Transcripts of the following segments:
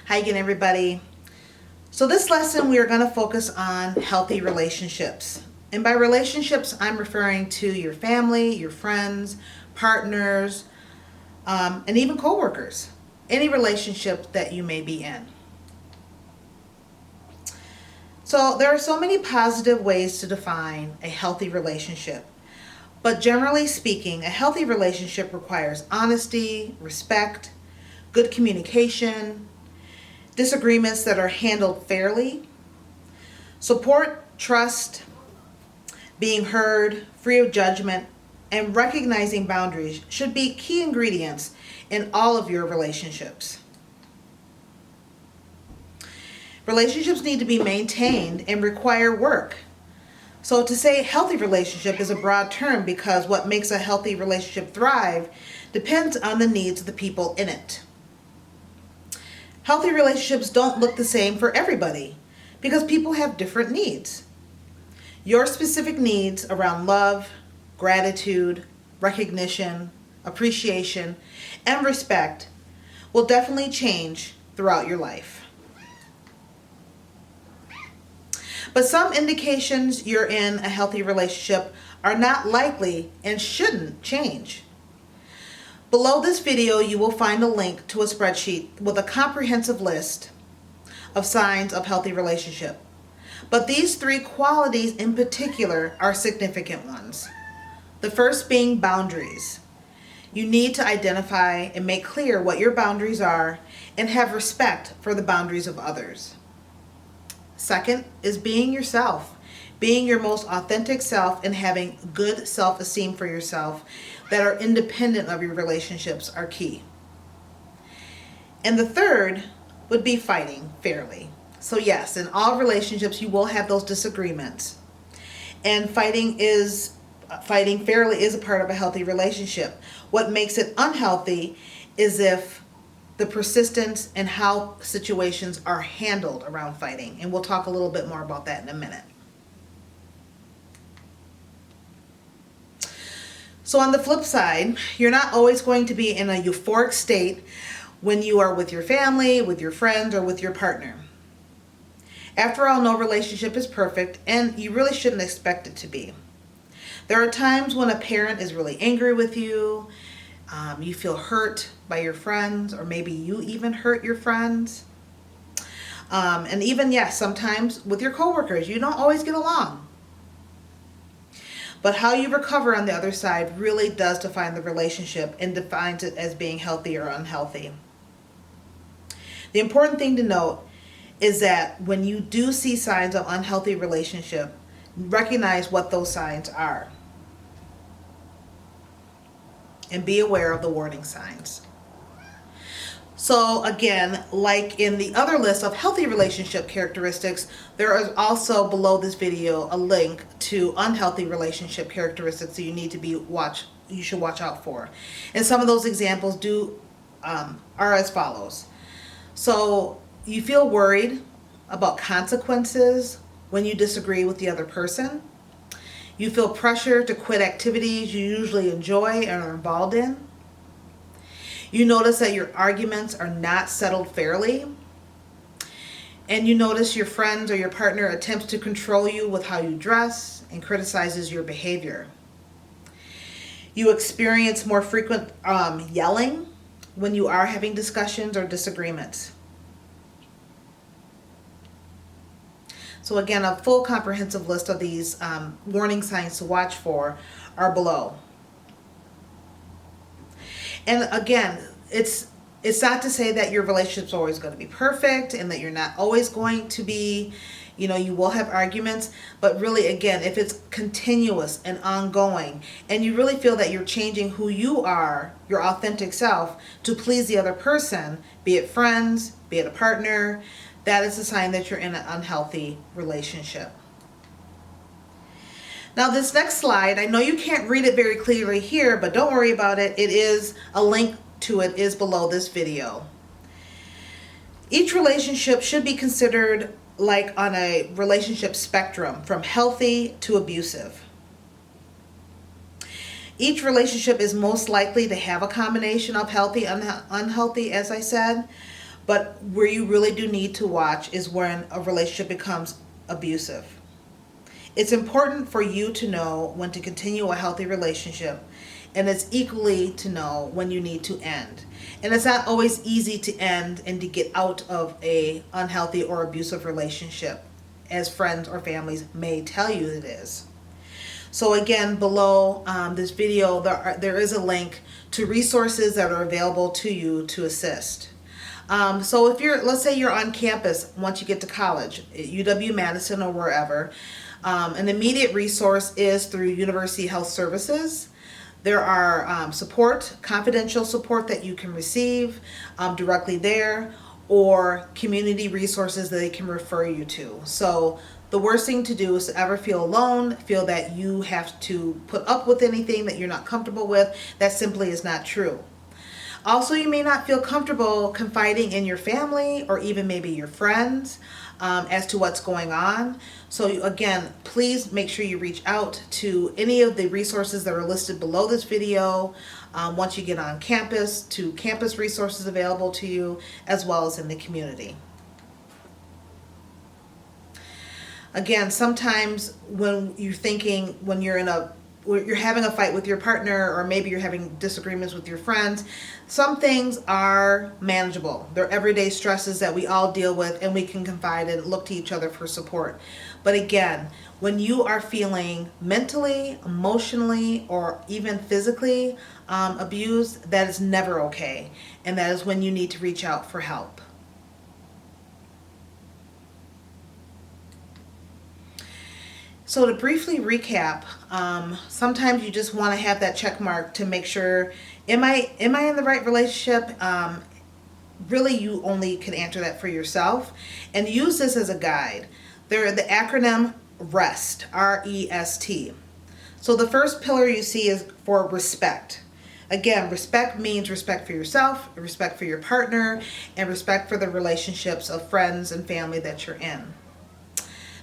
Hi again, everybody. So this lesson we are going to focus on healthy relationships. And by relationships, I'm referring to your family, your friends, partners, and even coworkers. Any relationship that you may be in. So there are so many positive ways to define a healthy relationship. But generally speaking, a healthy relationship requires honesty, respect, good communication, disagreements that are handled fairly, support, trust, being heard, free of judgment, and recognizing boundaries should be key ingredients in all of your relationships. Relationships need to be maintained and require work. So to say healthy relationship is a broad term because what makes a healthy relationship thrive depends on the needs of the people in it. Healthy relationships don't look the same for everybody because people have different needs. Your specific needs around love, gratitude, recognition, appreciation, and respect will definitely change throughout your life. But some indications you're in a healthy relationship are not likely and shouldn't change. Below this video, you will find a link to a spreadsheet with a comprehensive list of signs of healthy relationship. But these three qualities in particular are significant ones. The first being boundaries. You need to identify and make clear what your boundaries are and have respect for the boundaries of others. Second is being yourself. Being your most authentic self and having good self-esteem for yourself that are independent of your relationships are key. And the third would be fighting fairly. So yes, in all relationships you will have those disagreements. And fighting fairly is a part of a healthy relationship. What makes it unhealthy is if the persistence and how situations are handled around fighting. And we'll talk a little bit more about that in a minute. So on the flip side, you're not always going to be in a euphoric state when you are with your family, with your friends, or with your partner. After all, no relationship is perfect, and you really shouldn't expect it to be. There are times when a parent is really angry with you, you feel hurt by your friends, or maybe you even hurt your friends. And even, yes, sometimes with your coworkers, you don't always get along. But how you recover on the other side really does define the relationship and defines it as being healthy or unhealthy. The important thing to note is that when you do see signs of unhealthy relationship, recognize what those signs are. And be aware of the warning signs. So again, like in the other list of healthy relationship characteristics, there is also below this video a link to unhealthy relationship characteristics that you need to you should watch out for. And some of those examples are as follows. So you feel worried about consequences when you disagree with the other person. You feel pressure to quit activities you usually enjoy and are involved in. You notice that your arguments are not settled fairly. And you notice your friends or your partner attempts to control you with how you dress and criticizes your behavior. You experience more frequent yelling when you are having discussions or disagreements. So again, a full comprehensive list of these warning signs to watch for are below. And again, it's not to say that your relationship's always going to be perfect and that you're not always going to be, you will have arguments, but really, again, if it's continuous and ongoing and you really feel that you're changing who you are, your authentic self, to please the other person, be it friends, be it a partner, that is a sign that you're in an unhealthy relationship. Now this next slide, I know you can't read it very clearly here, but don't worry about it. A link to it is below this video. Each relationship should be considered like on a relationship spectrum from healthy to abusive. Each relationship is most likely to have a combination of healthy, unhealthy, as I said. But where you really do need to watch is when a relationship becomes abusive. It's important for you to know when to continue a healthy relationship, and it's equally to know when you need to end. And it's not always easy to end and to get out of a unhealthy or abusive relationship, as friends or families may tell you it is. So again, below this video, there is a link to resources that are available to you to assist. So if let's say you're on campus once you get to college, at UW-Madison or wherever, an immediate resource is through University Health Services. There are confidential support that you can receive directly there, or community resources that they can refer you to. So the worst thing to do is to ever feel alone, feel that you have to put up with anything that you're not comfortable with. That simply is not true. Also, you may not feel comfortable confiding in your family or even maybe your friends as to what's going on. So again, please make sure you reach out to any of the resources that are listed below this video once you get on campus, to campus resources available to you, as well as in the community. Again, sometimes when you're having a fight with your partner, or maybe you're having disagreements with your friends, some things are manageable. They're everyday stresses that we all deal with, and we can confide and look to each other for support. But again, when you are feeling mentally, emotionally, or even physically abused, that is never okay. And that is when you need to reach out for help. So to briefly recap, sometimes you just want to have that check mark to make sure, am I in the right relationship? Really, you only can answer that for yourself, and use this as a guide. The acronym REST, R-E-S-T. So the first pillar you see is for respect. Again, respect means respect for yourself, respect for your partner, and respect for the relationships of friends and family that you're in.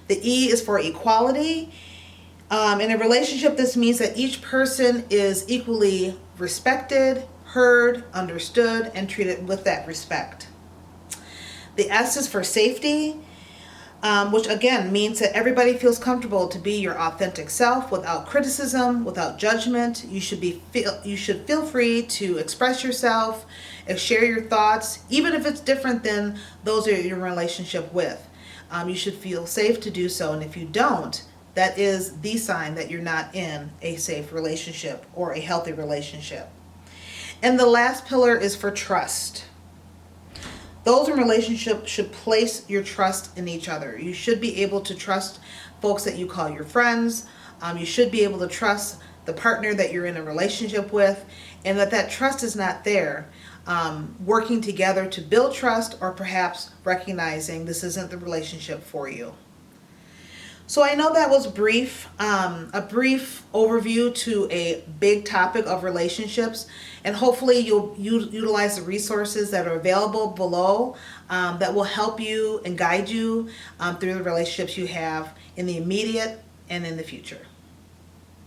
The E is for equality. In a relationship, this means that each person is equally respected, heard, understood, and treated with that respect. The S is for safety, which again means that everybody feels comfortable to be your authentic self without criticism, without judgment. You should feel free to express yourself and share your thoughts, even if it's different than those you're in a relationship with. You should feel safe to do so, and if you don't, that is the sign that you're not in a safe relationship or a healthy relationship. And the last pillar is for trust. Those in relationships should place your trust in each other. You should be able to trust folks that you call your friends. You should be able to trust the partner that you're in a relationship with, and that trust is not there. Working together to build trust, or perhaps recognizing this isn't the relationship for you. So I know that was brief, a brief overview to a big topic of relationships, and hopefully you'll utilize the resources that are available below that will help you and guide you through the relationships you have in the immediate and in the future.